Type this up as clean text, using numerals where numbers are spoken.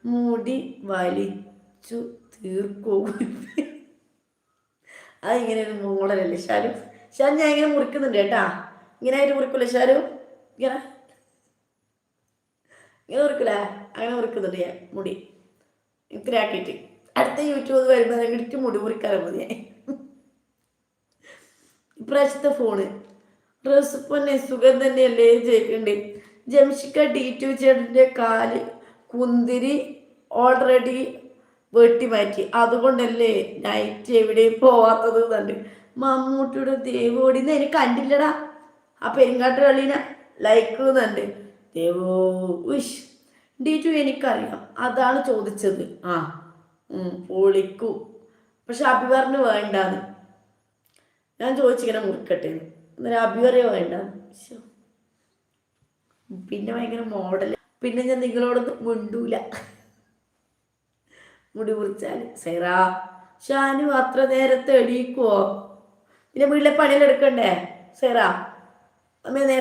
മുടി വലിച്ചു തീർക്കൂ. അതിങ്ങനെ ഒരു മോഡലല്ലേ ഷാരു? ഷാരു ഞാൻ ഇങ്ങനെ മുറിക്കുന്നുണ്ട് കേട്ടാ. ഇങ്ങനെ ആയിട്ട് മുറിക്കൂലേ ഷാരു? ഇങ്ങനെ ഇങ്ങനെ മുറിക്കൂലേ? അങ്ങനെ മുറിക്കുന്നുണ്ട് ഞാൻ മുടി ഇത്ര ആക്കിയിട്ട്. അടുത്ത യൂട്യൂബ് വരുമ്പോൾ ഇട്ട് മുടി മുറിക്കാറ് മതി. ഇപ്രാവശ്യത്തെ ഫോണ് റെസിപ്പന്നെ സുഖം തന്നെയല്ലേ ചോദിക്കണ്ട്. ജംഷിക്ക D2 ചേട്ടൻ്റെ കാല് കുന്തിരി ഓൾറെഡി വെട്ടി മാറ്റി, അതുകൊണ്ടല്ലേ നൈറ്റ് എവിടെയും പോവാത്തത് എന്നുണ്ട്. മമ്മൂട്ടിയുടെ ദേവോടിന്ന് എനിക്ക് കണ്ടില്ലടാ ആ പെരുങ്കാട്ട് കളിനെ ലൈക്ക് എന്നുണ്ട്. ദേവോ ഉഷ് D2 എനിക്കറിയാം, അതാണ് ചോദിച്ചത്. ആ പൊളിക്കൂ. പക്ഷെ അഭിവറിന് വേണ്ടാന്ന് ഞാൻ ചോദിച്ചിങ്ങനെ മുറിക്കട്ടെ. അന്നേരം അഭിവറിയ വേണ്ടാന്ന്. പിന്നെ ഭയങ്കര മോഡൽ. പിന്നെ ഞാൻ നിങ്ങളോടൊന്നും മിണ്ടൂല മുടി മുറിച്ചാൽ. സൈറാ ഷാനു അത്ര നേരത്തെ എണീക്കുവോ? പിന്നെ വീട്ടിലെ പണിയെടുക്കണ്ടേ സൈറാ? അമ്മ നേരത്തെ